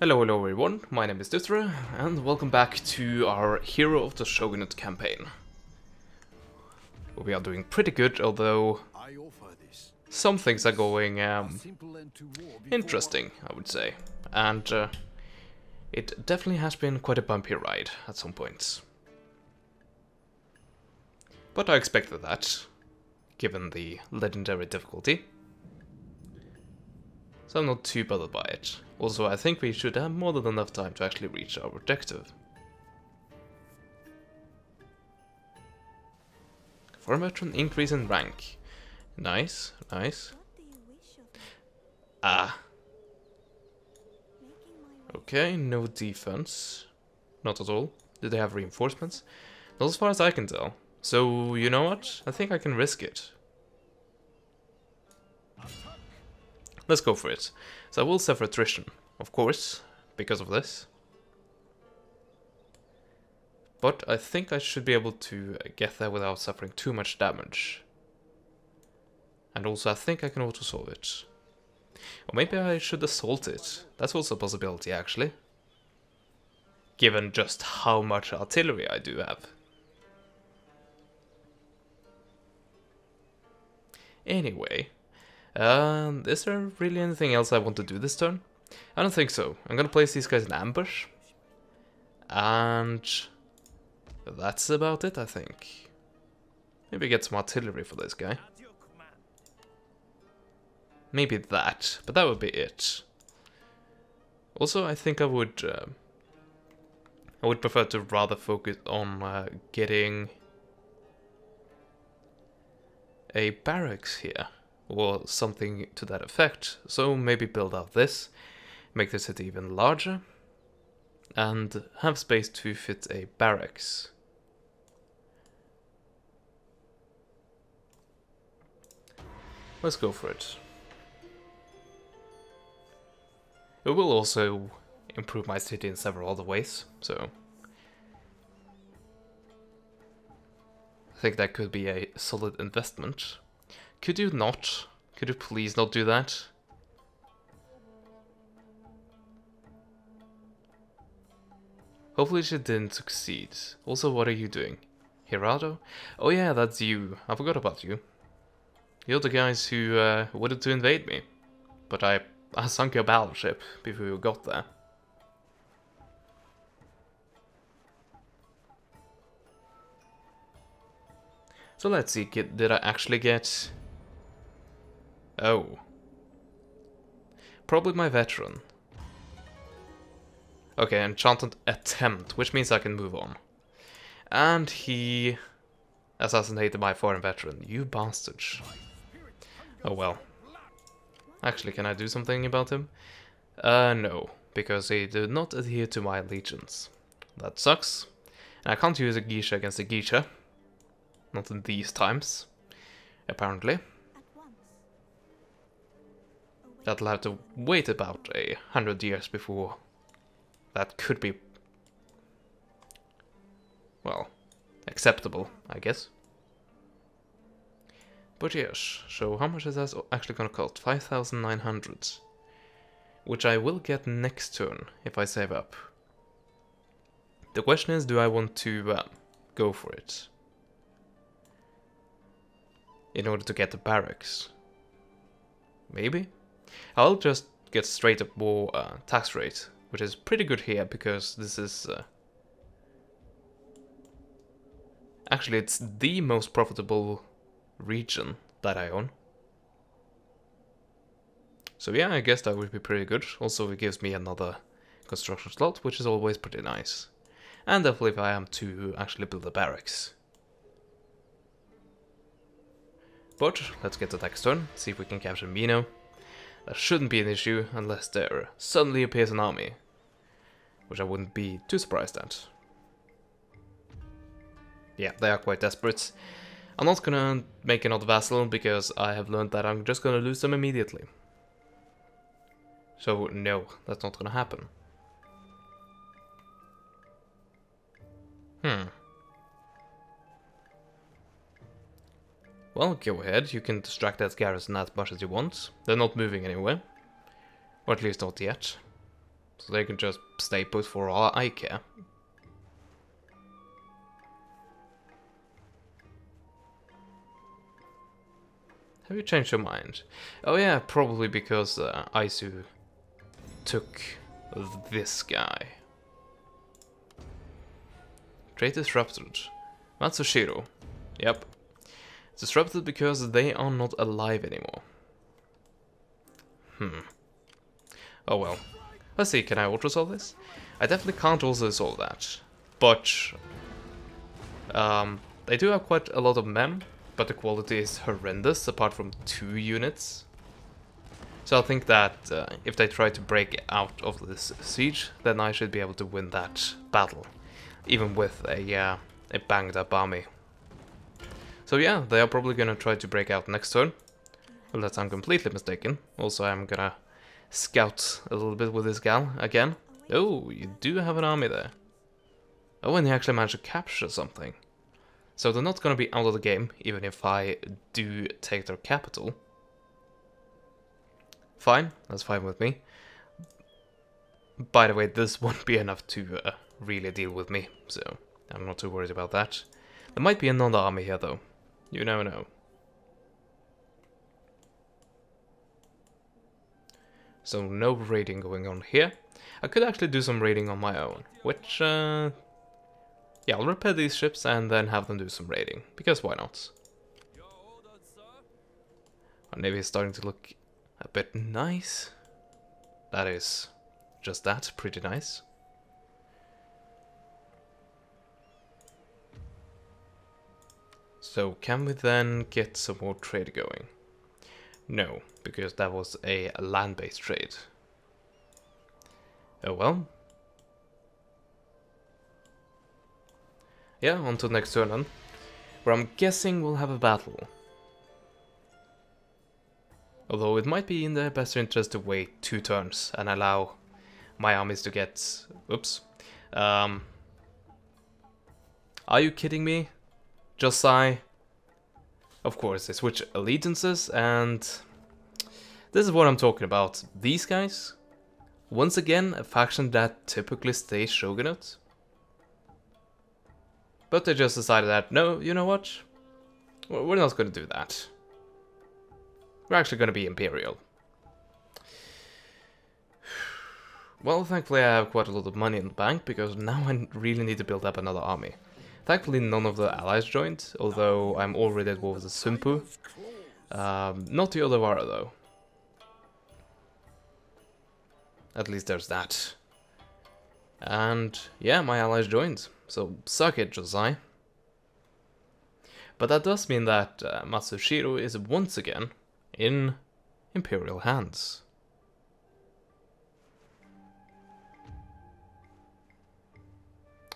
Hello everyone, my name is Dutra, and welcome back to our Hero of the Shogunate campaign. We are doing pretty good, although some things are going interesting, I would say. And it definitely has been quite a bumpy ride at some points. But I expected that, given the legendary difficulty. So I'm not too bothered by it. Also, I think we should have more than enough time to actually reach our objective. For a veteran, increase in rank. Nice, nice. Ah. Okay, no defense. Not at all. Do they have reinforcements? Not as far as I can tell. So, you know what? I think I can risk it. Let's go for it. So I will suffer attrition, of course, because of this. But I think I should be able to get there without suffering too much damage. And also I think I can auto-solve it. Or maybe I should assault it. That's also a possibility, actually. Given just how much artillery I do have. Anyway. Is there really anything else I want to do this turn? I don't think so. I'm gonna place these guys in ambush. And that's about it, I think. Maybe get some artillery for this guy. Maybe that, but that would be it. Also, I think I would prefer to rather focus on getting a barracks here. Or something to that effect. So maybe build out this, make the city even larger, and have space to fit a barracks. Let's go for it. It will also improve my city in several other ways, so I think that could be a solid investment. Could you not? Could you please not do that? Hopefully she didn't succeed. Also, what are you doing? Hirado? Oh yeah, that's you. I forgot about you. You're the guys who wanted to invade me. But I sunk your battleship before you got there. So let's see, did I actually get... Oh. Probably my veteran. Okay, enchanted attempt, which means I can move on. And he assassinated my foreign veteran. You bastards. Oh well. Actually, can I do something about him? No, because he did not adhere to my allegiance. That sucks. And I can't use a geisha against a geisha. Not in these times, apparently. That'll have to wait about 100 years before that could be, well, acceptable, I guess. But yes, so how much is that actually gonna cost? 5,900. Which I will get next turn if I save up. The question is, do I want to go for it? In order to get the barracks? Maybe? I'll just get straight up more tax rate, which is pretty good here because this is... Actually, it's the most profitable region that I own. So yeah, I guess that would be pretty good. Also, it gives me another construction slot, which is always pretty nice. And definitely if I am to actually build a barracks. But let's get the next turn, see if we can capture Mino. That shouldn't be an issue unless there suddenly appears an army, which I wouldn't be too surprised at. Yeah, they are quite desperate. I'm not gonna make another vassal because I have learned that I'm just gonna lose them immediately. So no, that's not gonna happen. Well, go ahead, you can distract that garrison as much as you want. They're not moving anywhere. Or at least not yet. So they can just stay put for all I care. Have you changed your mind? Oh yeah, probably because Aizu took this guy. Trade disrupted. Matsushiro. Yep. Disrupted because they are not alive anymore. Oh well. Let's see, can I auto-solve this? I definitely can't also-solve that. But they do have quite a lot of mem, but the quality is horrendous apart from 2 units. So I think that if they try to break out of this siege, then I should be able to win that battle. Even with a banged up army. So yeah, they are probably gonna try to break out next turn. Unless I'm completely mistaken. Also, I'm gonna scout a little bit with this gal again. Oh, you do have an army there. Oh, and they actually managed to capture something. So they're not gonna be out of the game, even if I do take their capital. Fine, that's fine with me. By the way, this won't be enough to really deal with me, so I'm not too worried about that. There might be another army here though. You never know. So no raiding going on here. I could actually do some raiding on my own, which, yeah, I'll repair these ships and then have them do some raiding, because why not? Our navy is starting to look a bit nice. That is just that, pretty nice. So can we then get some more trade going? No, because that was a land-based trade. Oh well. Yeah, on to the next turn then, where I'm guessing we'll have a battle. Although it might be in their best interest to wait 2 turns and allow my armies to get... Oops. Are you kidding me? Josai? Of course, they switch allegiances, and this is what I'm talking about. These guys, once again, a faction that typically stays Shogunate. But they just decided that, no, you know what? We're not going to do that. We're actually going to be Imperial. Well, thankfully I have quite a lot of money in the bank, because now I really need to build up another army. Thankfully none of the allies joined, although I'm already at war with the Sunpu. Not the Odawara though. At least there's that. And yeah, my allies joined, so suck it, Josai. But that does mean that Matsushiro is once again in Imperial hands.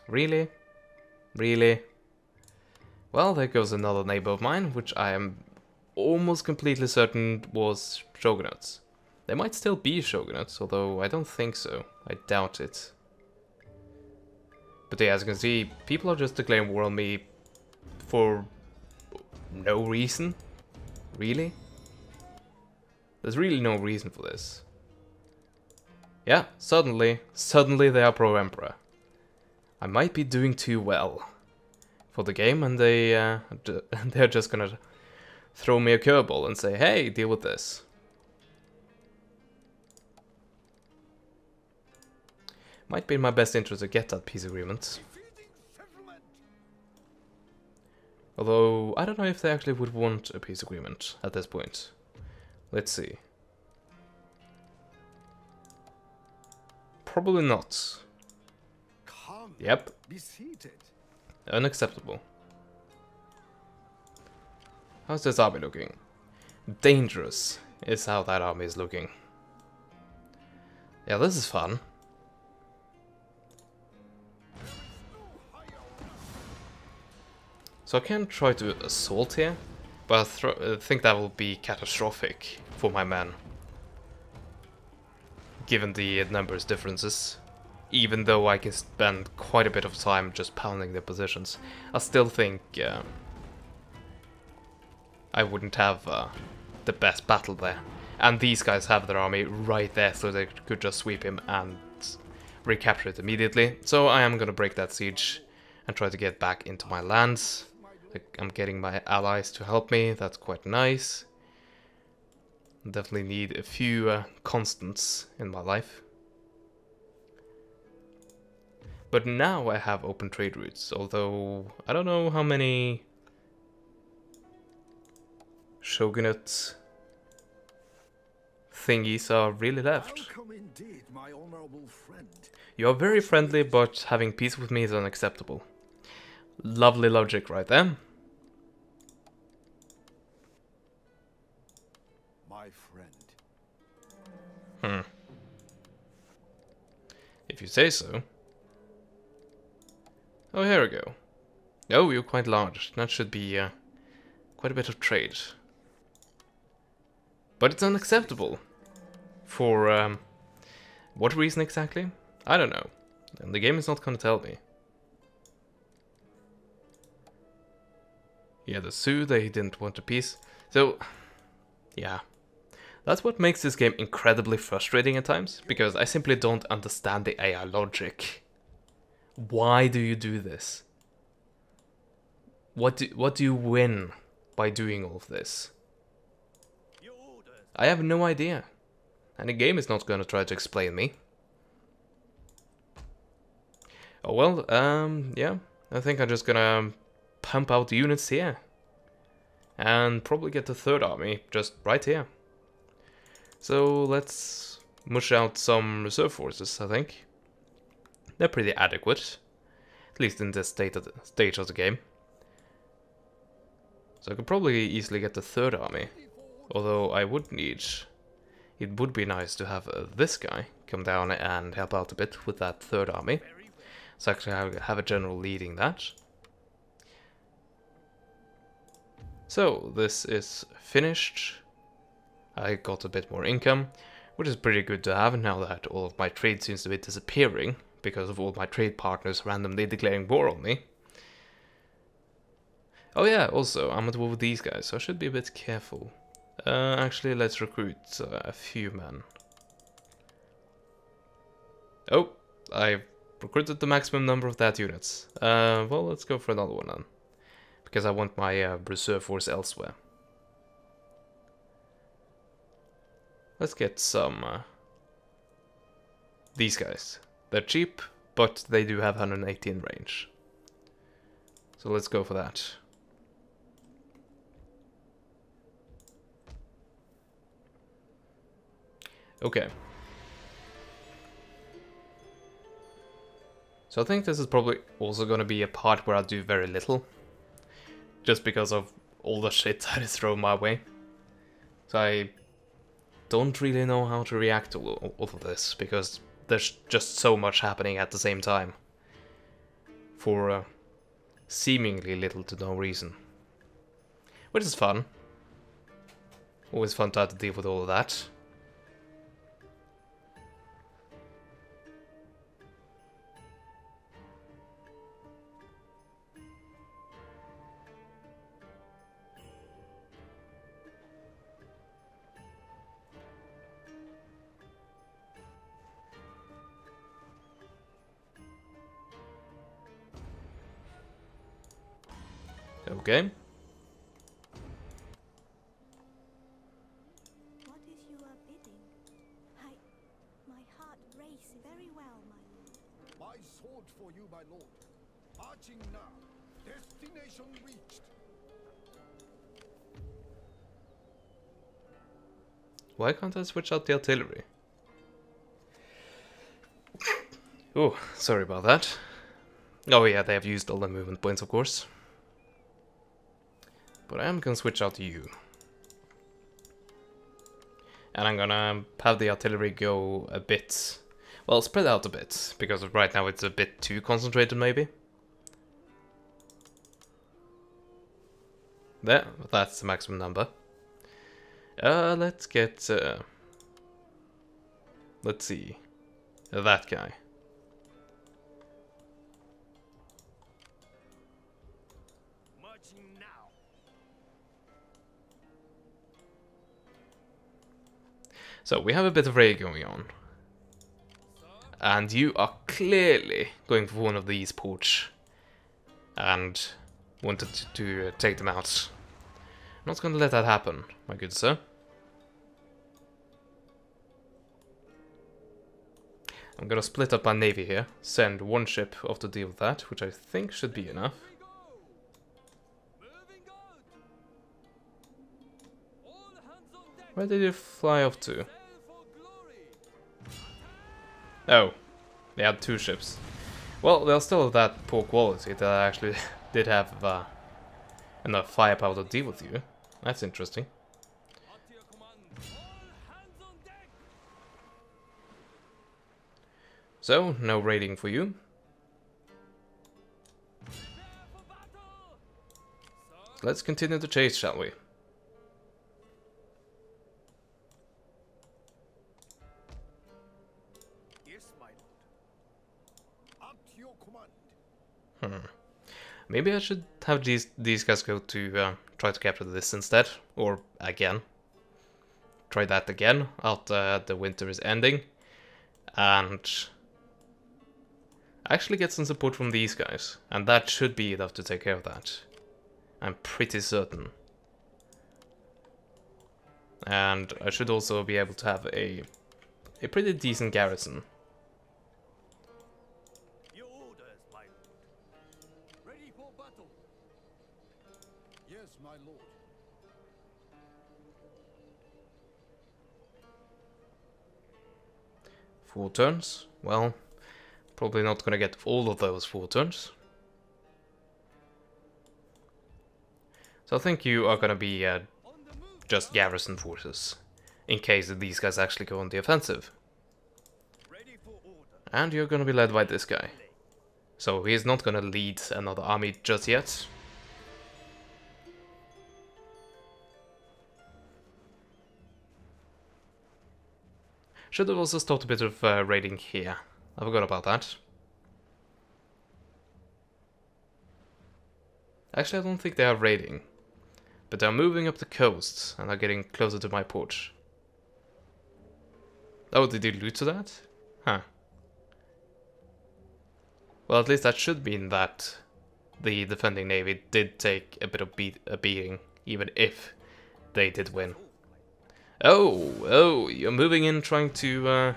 Really? Really? Well, there goes another neighbor of mine, which I am almost completely certain was Shogunates. They might still be Shogunates, although I don't think so. I doubt it. But yeah, as you can see, people are just declaring war on me for no reason. Really? There's really no reason for this. Yeah, suddenly they are pro-emperor. I might be doing too well for the game, and they're just gonna throw me a curveball and say, hey, deal with this. Might be in my best interest to get that peace agreement. Although, I don't know if they actually would want a peace agreement at this point. Let's see. Probably not. Yep. Unacceptable. How's this army looking? Dangerous is how that army is looking. Yeah, this is fun. So I can try to assault here, but I think that will be catastrophic for my men. Given the numbers differences. Even though I can spend quite a bit of time just pounding their positions, I still think I wouldn't have the best battle there. And these guys have their army right there, so they could just sweep him and recapture it immediately. So I am gonna break that siege and try to get back into my lands. I'm getting my allies to help me, that's quite nice. Definitely need a few constants in my life. But now I have open trade routes, although I don't know how many Shogunate thingies are really left. Indeed, my honorable friend. You are very friendly, but having peace with me is unacceptable. Lovely logic right there. My friend. If you say so. Oh, here we go. Oh, you're quite large. That should be quite a bit of trade. But it's unacceptable. For what reason exactly? I don't know. And the game is not gonna tell me. Yeah, the Sioux, they didn't want a peace. So, yeah. That's what makes this game incredibly frustrating at times, because I simply don't understand the AI logic. Why do you do this? What do you win by doing all of this? I have no idea. And the game is not gonna try to explain me. Oh well, yeah. I think I'm just gonna pump out the units here. And probably get the third army just right here. So let's mush out some reserve forces, I think. They're pretty adequate. At least in this stage of the game. So I could probably easily get the third army. Although I would need... It would be nice to have this guy come down and help out a bit with that third army. So actually have a general leading that. So this is finished. I got a bit more income, which is pretty good to have now that all of my trade seems to be disappearing because of all my trade partners randomly declaring war on me. Oh yeah, also, I'm at war with these guys, so I should be a bit careful. Actually, let's recruit a few men. Oh, I've recruited the maximum number of that units. Well, let's go for another one then. Because I want my reserve force elsewhere. Let's get some... these guys. They're cheap, but they do have 118 range. So let's go for that. Okay. So I think this is probably also going to be a part where I do very little. Just because of all the shit that is thrown my way. So I don't really know how to react to all of this, because there's just so much happening at the same time. For seemingly little to no reason. Which is fun. Always fun to have to deal with all of that. Okay. What is your bidding? My heart races very well, my lord. My sword for you, my lord. Marching now. Destination reached. Why can't I switch out the artillery? Oh, sorry about that. Oh yeah, they have used all the movement points, of course. But I am gonna switch out to you. And I'm gonna have the artillery go a bit... Well, spread out a bit, because right now it's a bit too concentrated, maybe. There, that's the maximum number. Let's get... let's see. That guy. So, we have a bit of raid going on. and you are clearly going for one of these ports and wanted to take them out. Not gonna let that happen, my good sir. I'm gonna split up my navy here, send one ship off to deal with that, which I think should be enough. Where did you fly off to? Oh, they had 2 ships. Well, they're still of that poor quality that I actually did have enough firepower to deal with you. That's interesting. So, no raiding for you. Let's continue the chase, shall we? Maybe I should have these guys go to try to capture this instead, or again. Try that again after the winter is ending, and actually get some support from these guys, and that should be enough to take care of that. I'm pretty certain. And I should also be able to have a pretty decent garrison. My lord. 4 turns? Well, probably not gonna get all of those 4 turns. So I think you are gonna be just garrison forces, in case these guys actually go on the offensive. And you're gonna be led by this guy. So he's not gonna lead another army just yet. Should have also stopped a bit of raiding here. I forgot about that. Actually, I don't think they are raiding. But they're moving up the coast and are getting closer to my port. Oh, did you loot to that? Huh. Well, at least that should mean that the defending navy did take a bit of a beating, even if they did win. Oh, you're moving in trying to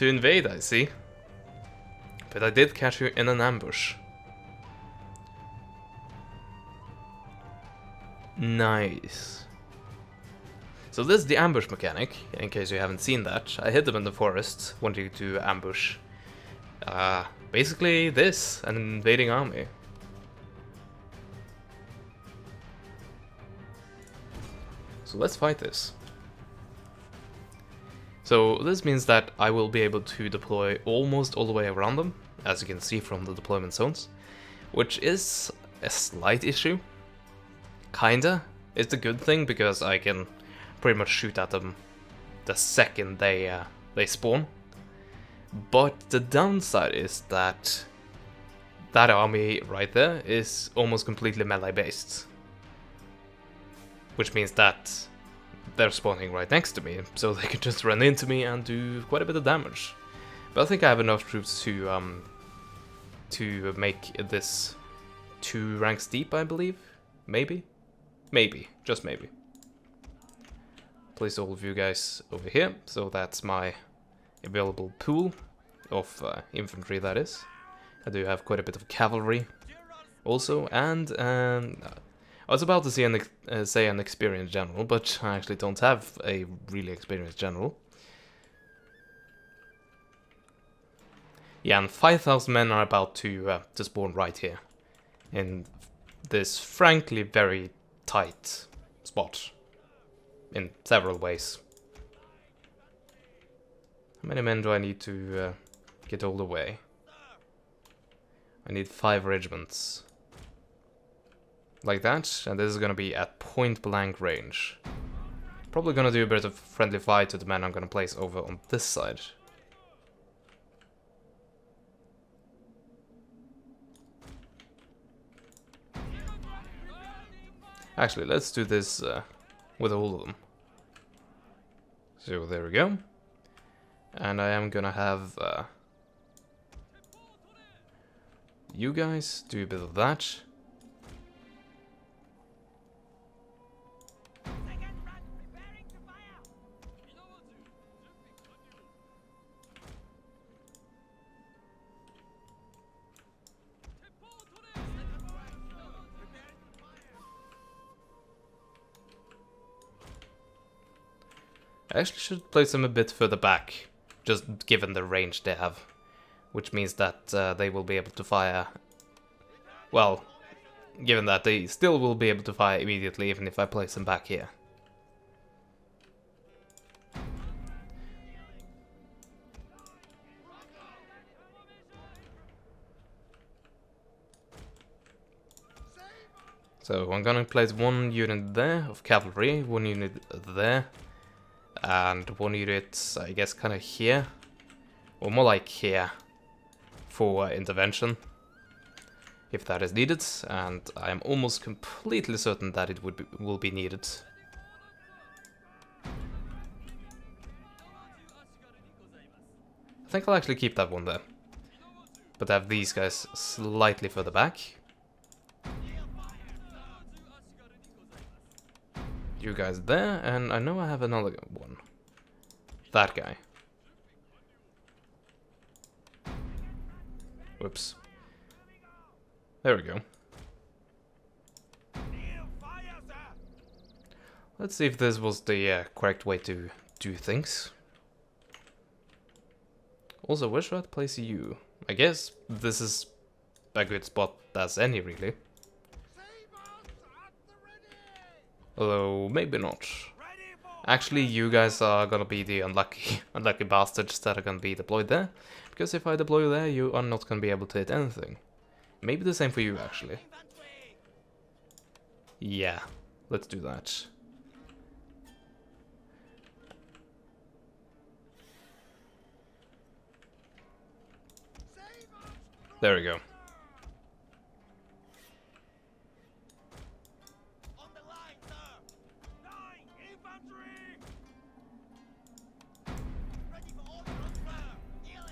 invade, I see. But I did catch you in an ambush. Nice. So this is the ambush mechanic, in case you haven't seen that. I hid them in the forest, wanting to ambush. Basically this, an invading army. So let's fight this. So this means that I will be able to deploy almost all the way around them, as you can see from the deployment zones, which is a slight issue. Kinda. It's a good thing because I can pretty much shoot at them the second they spawn. But the downside is that that army right there is almost completely melee based. Which means that they're spawning right next to me, so they can just run into me and do quite a bit of damage. But I think I have enough troops to make this 2 ranks deep, I believe? Maybe? Maybe. Just maybe. Place all of you guys over here, so that's my available pool of infantry, that is. I do have quite a bit of cavalry also, and I was about to say an experienced general, but I actually don't have a really experienced general. Yeah, and 5,000 men are about to spawn right here, in this frankly very tight spot, in several ways. How many men do I need to get all the way? I need 5 regiments. Like that, and this is gonna be at point blank range. Probably gonna do a bit of friendly fire to the men I'm gonna place over on this side. Actually, let's do this with all of them. So there we go. And I am gonna have you guys do a bit of that. I actually should place them a bit further back, just given the range they have. Which means that they will be able to fire... Well, given that they still will be able to fire immediately even if I place them back here. So I'm gonna place one unit there of cavalry, one unit there, and one unit, I guess, kind of here, or more like here, for intervention, if that is needed, and I am almost completely certain that it will be needed. I think I'll actually keep that one there, but have these guys slightly further back. You guys there, and I know I have another one. That guy. Whoops. There we go. Let's see if this was the correct way to do things. Also, where should I place you? I guess this is a good spot as any, really. Although, maybe not. Actually, you guys are gonna be the unlucky bastards that are gonna be deployed there. Because if I deploy there, you are not gonna be able to hit anything. Maybe the same for you, actually. Yeah, let's do that. There we go.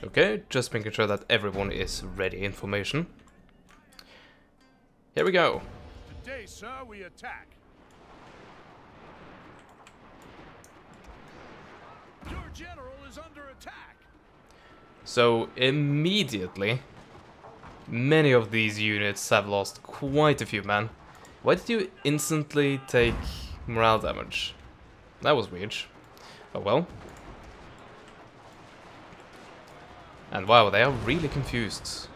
Okay, just making sure that everyone is ready in formation. Here we go. Today, sir, we attack. Your general is under attack. So immediately, many of these units have lost quite a few men. Why did you instantly take morale damage? That was weird. Oh well. And wow, they are really confused.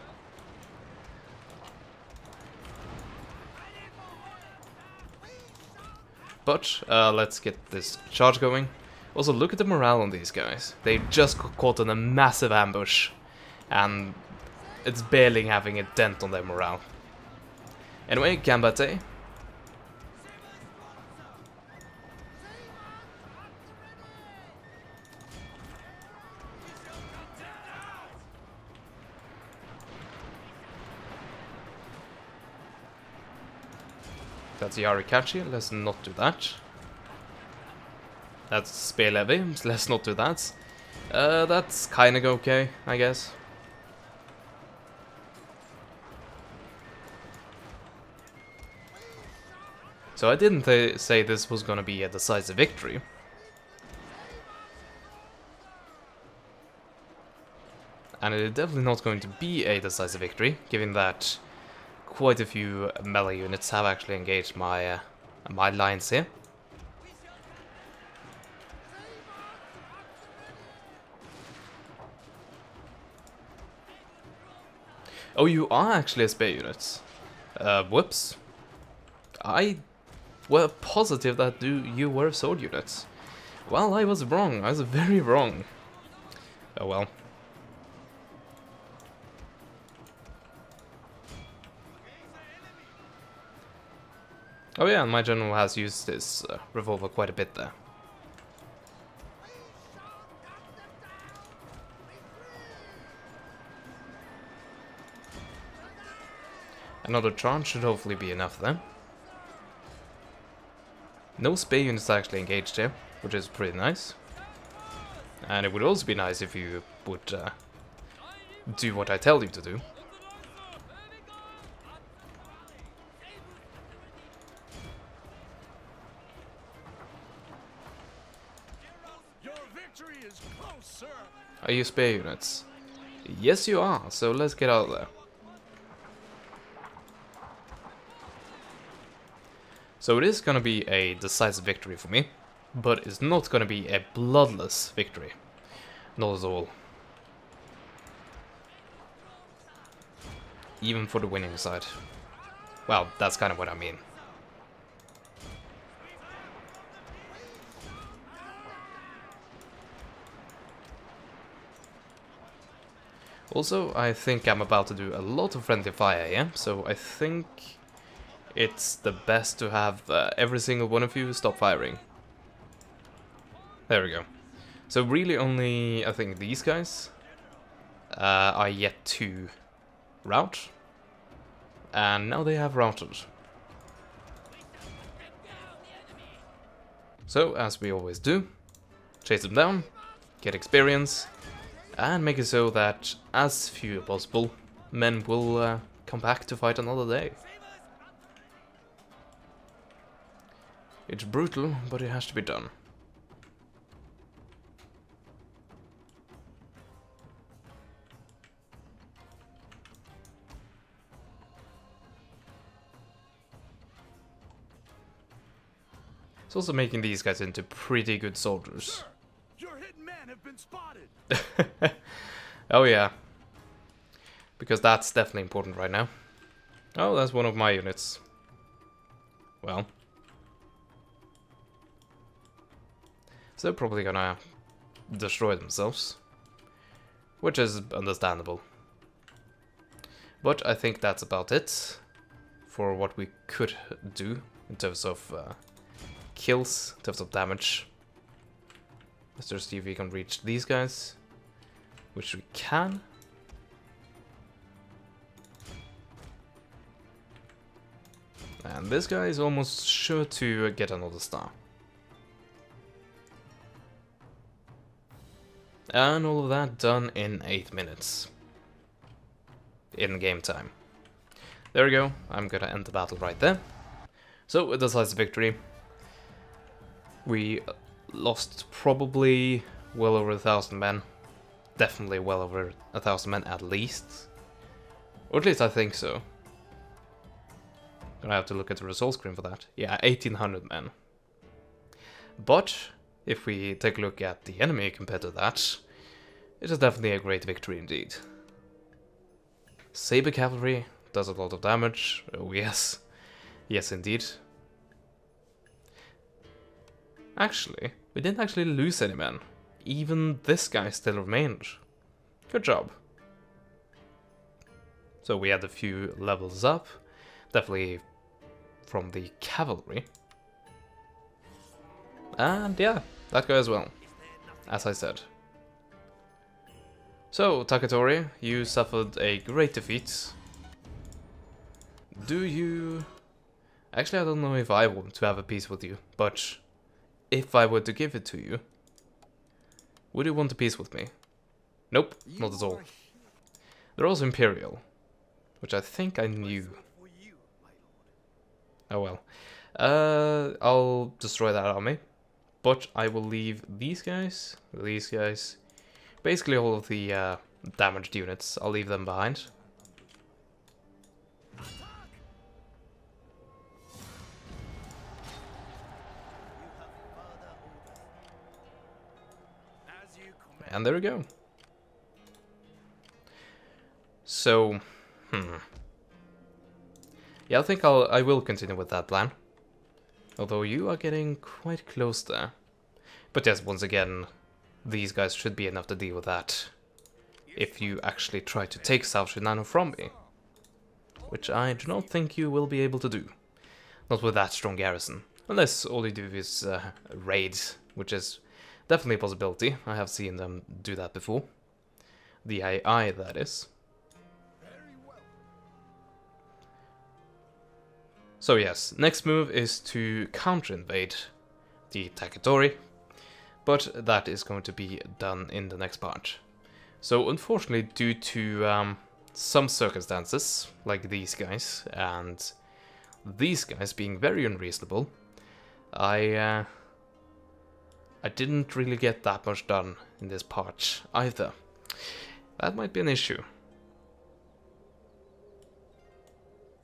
But let's get this charge going. Also, look at the morale on these guys. They just got caught in a massive ambush, and it's barely having a dent on their morale. Anyway, Gambate. That's Yarikachi, let's not do that. That's Spear Levy, let's not do that. That's kinda okay, I guess. So I didn't say this was gonna be a decisive victory. And it is definitely not going to be a decisive victory, given that quite a few melee units have actually engaged my my lines here. Oh, you are actually a spear unit. Whoops. I were positive that you were sword units. Well, I was wrong. I was very wrong. Oh well. Oh yeah, and my general has used this revolver quite a bit there. Another charge should hopefully be enough then. No spear units actually engaged here, which is pretty nice. And it would also be nice if you would do what I tell you to do. Your victory is close, sir. Are you spare units? Yes, you are, so let's get out of there. So it is gonna be a decisive victory for me, but it's not gonna be a bloodless victory. Not at all. Even for the winning side. Well, that's kind of what I mean. Also, I think I'm about to do a lot of friendly fire here, so I think it's the best to have every single one of you stop firing. There we go. So really only, I think, these guys are yet to rout. And now they have routed. So, as we always do, chase them down, get experience, and make it so that as few as possible men will come back to fight another day. It's brutal, but it has to be done. It's also making these guys into pretty good soldiers. Your hidden men have been spotted. Oh yeah. Because that's definitely important right now. Oh, that's one of my units. Well. So they're probably gonna destroy themselves. Which is understandable. But I think that's about it for what we could do in terms of kills, in terms of damage. Let's just see if we can reach these guys. Which we can. And this guy is almost sure to get another star. And all of that done in 8 minutes. In game time. There we go. I'm gonna end the battle right there. So, a decisive victory. We lost probably well over 1,000 men. Definitely well over 1,000 men at least. Or at least I think so. Gonna have to look at the result screen for that. Yeah, 1,800 men. But if we take a look at the enemy compared to that, it is definitely a great victory indeed. Saber cavalry does a lot of damage. Oh yes. Yes indeed. Actually, we didn't actually lose any men. Even this guy still remained. Good job. So we had a few levels up. Definitely from the cavalry. And yeah, that guy as well. As I said. So, Takatori, you suffered a great defeat. Do you... Actually, I don't know if I want to have a peace with you, but if I were to give it to you, would you want a peace with me? Nope, not at all. They're also Imperial, which I think I knew. Oh well. I'll destroy that army, but I will leave these guys, basically all of the damaged units, I'll leave them behind. And there we go. So, yeah, I think I will continue with that plan. Although you are getting quite close there. But yes, once again, these guys should be enough to deal with that. If you actually try to take South Shinano from me. Which I do not think you will be able to do. Not with that strong garrison. Unless all you do is raid, which is definitely a possibility. I have seen them do that before. The AI, that is. So yes, next move is to counter-invade the Takatori. but that is going to be done in the next part. So unfortunately, due to some circumstances, like these guys, and these guys being very unreasonable, I didn't really get that much done in this part either. That might be an issue.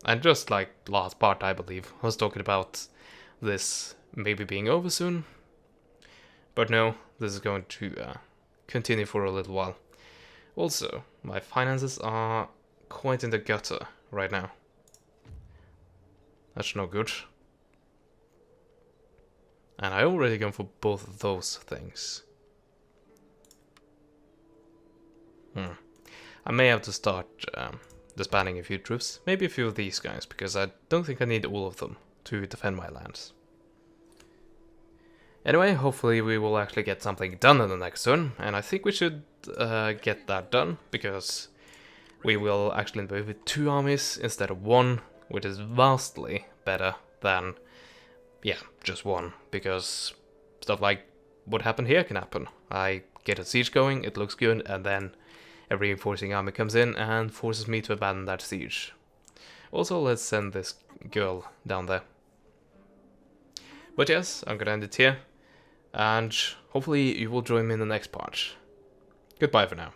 And just like last part, I believe, I was talking about this maybe being over soon. But no, this is going to continue for a little while. Also, my finances are quite in the gutter right now. That's no good. And I already gone for both of those things. I may have to start disbanding a few troops, maybe a few of these guys, because I don't think I need all of them to defend my lands. Anyway, hopefully we will actually get something done in the next turn, and I think we should get that done, because we will actually move with 2 armies instead of 1, which is vastly better than, yeah, just 1, because stuff like what happened here can happen. I get a siege going, it looks good, and then a reinforcing army comes in and forces me to abandon that siege. Also, let's send this girl down there. But yes, I'm gonna end it here, and hopefully you will join me in the next part. Goodbye for now.